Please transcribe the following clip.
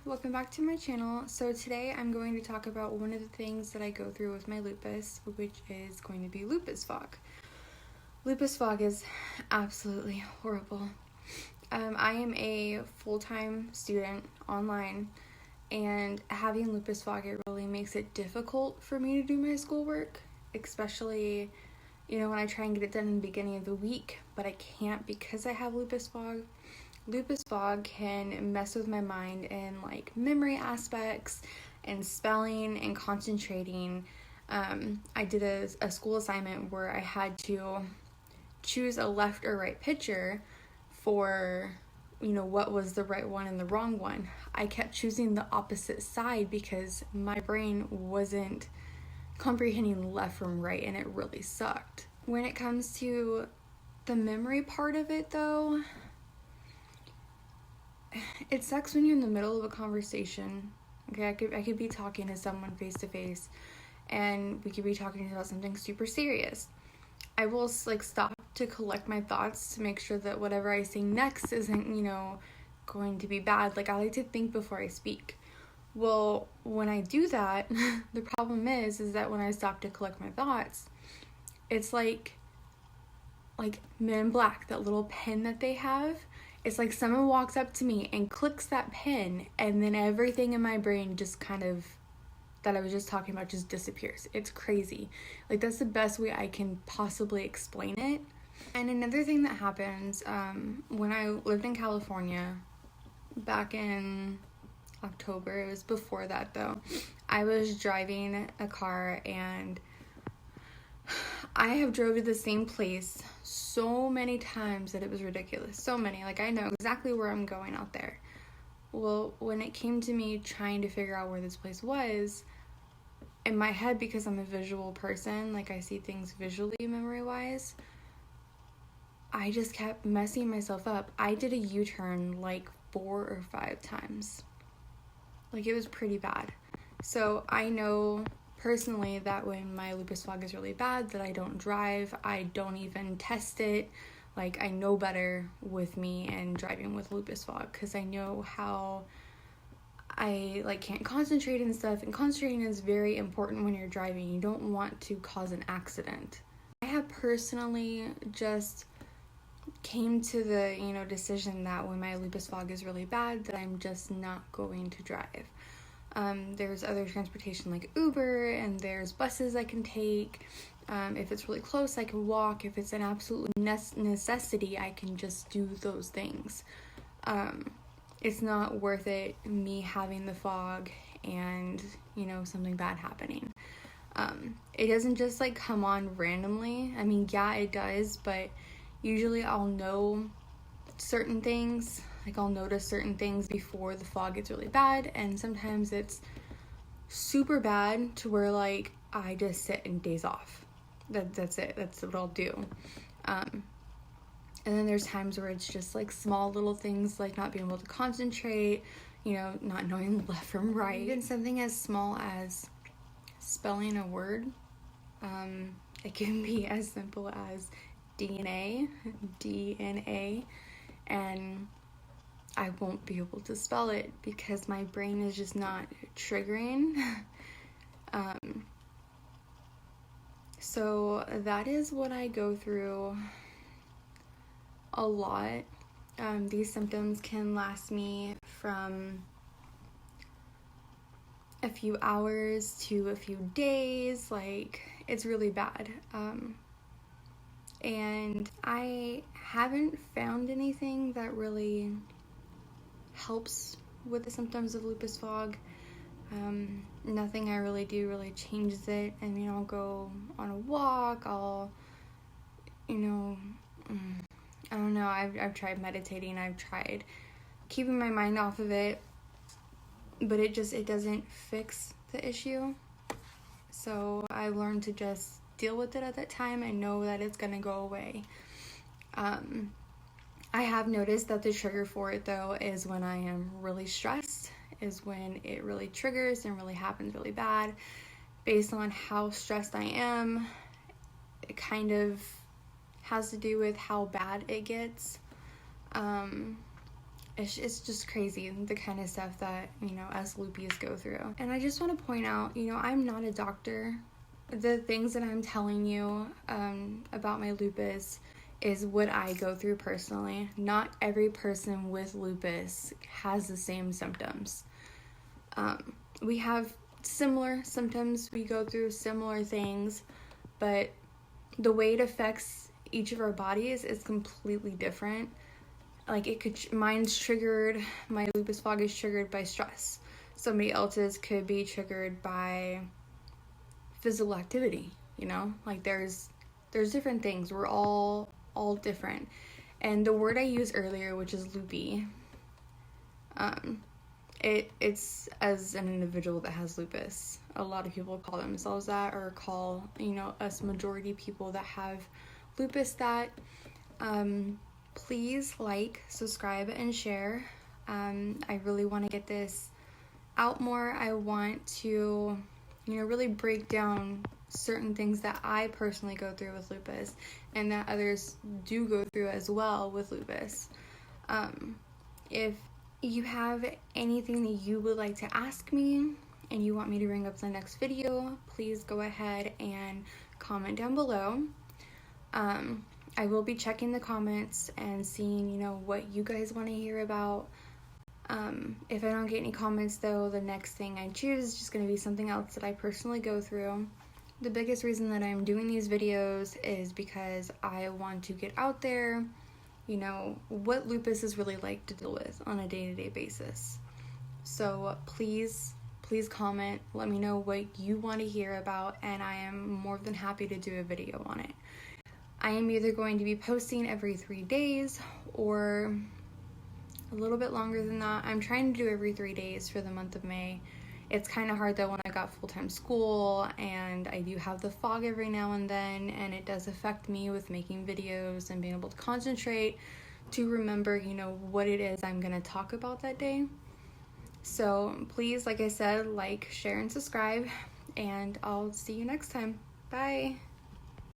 welcome back to my channel. So today I'm going to talk about one of the things that I go through with my lupus, which is going to be lupus fog. Lupus fog is absolutely horrible. I am a full-time student online, and having lupus fog, it really makes it difficult for me to do my schoolwork, especially, when I try and get it done in the beginning of the week, but I can't because I have lupus fog. Lupus fog can mess with my mind in memory aspects and spelling and concentrating. I did a school assignment where I had to choose a left or right picture for what was the right one and the wrong one. I kept choosing the opposite side because my brain wasn't comprehending left from right, and it really sucked. When it comes to the memory part of it, though, it sucks when you're in the middle of a conversation. Okay, I could be talking to someone face to face, and we could be talking about something super serious. I will stop to collect my thoughts to make sure that whatever I say next isn't going to be bad. I like to think before I speak. Well, when I do that, the problem is that when I stop to collect my thoughts, it's like Men in Black, that little pen that they have. It's like someone walks up to me and clicks that pen, and then everything in my brain just that I was just talking about just disappears. It's crazy. That's the best way I can possibly explain it. And another thing that happens, when I lived in California back in October, it was before that though, I was driving a car, and I have drove to the same place so many times that it was ridiculous. So many. I know exactly where I'm going out there. Well, when it came to me trying to figure out where this place was, in my head, because I'm a visual person, I see things visually memory-wise, I just kept messing myself up. I did a U-turn 4 or 5 times. It was pretty bad. So I know personally that when my lupus fog is really bad, that I don't drive. I don't even test it. I know better with me and driving with lupus fog, because I know how I can't concentrate and stuff, and concentrating is very important when you're driving. You don't want to cause an accident. I have personally just came to the decision that when my lupus fog is really bad, that I'm just not going to drive. There's other transportation like Uber, and there's buses I can take. If it's really close, I can walk. If it's an absolute necessity, I can just do those things. It's not worth it, me having the fog and, something bad happening. It doesn't just come on randomly. I mean, yeah, it does, but usually I'll know certain things. I'll notice certain things before the fog gets really bad, and sometimes it's super bad to where I just sit and daze off. That's it. That's what I'll do. And then there's times where it's just small little things, not being able to concentrate, not knowing left from right. Even something as small as spelling a word. It can be as simple as DNA, and I won't be able to spell it because my brain is just not triggering. So that is what I go through a lot. These symptoms can last me from a few hours to a few days. It's really bad. And I haven't found anything that really helps with the symptoms of lupus fog. Nothing I really do really changes it. I mean, I'll go on a walk, I don't know, I've tried meditating, I've tried keeping my mind off of it, but it doesn't fix the issue. So I learned to just deal with it at that time and know that it's gonna go away. I have noticed that the trigger for it though is when I am really stressed, is when it really triggers and really happens really bad. Based on how stressed I am, it kind of has to do with how bad it gets. it's just crazy, the kind of stuff that, us Lupies go through. And I just want to point out, I'm not a doctor. The things that I'm telling you about my lupus is what I go through personally. Not every person with lupus has the same symptoms. We have similar symptoms, we go through similar things, but the way it affects each of our bodies is completely different. Like, mine's triggered, my lupus fog is triggered by stress. Somebody else's could be triggered by physical activity, like there's different things. We're all different. And the word I used earlier, which is loopy, it's as an individual that has lupus. A lot of people call themselves that, or call, us majority people that have lupus that. Please like, subscribe, and share. I really want to get this out more. I want to, really break down certain things that I personally go through with lupus and that others do go through as well with lupus. If you have anything that you would like to ask me and you want me to bring up the next video, please go ahead and comment down below. I will be checking the comments and seeing, what you guys want to hear about. If I don't get any comments, though, the next thing I choose is just going to be something else that I personally go through. The biggest reason that I'm doing these videos is because I want to get out there, what lupus is really like to deal with on a day-to-day basis. So please comment, let me know what you want to hear about, and I am more than happy to do a video on it. I am either going to be posting every 3 days or a little bit longer than that. I'm trying to do every 3 days for the month of May. It's kind of hard though when I got full-time school and I do have the fog every now and then, and it does affect me with making videos and being able to concentrate to remember, what it is I'm going to talk about that day. So please, like I said, like, share, and subscribe, and I'll see you next time. Bye!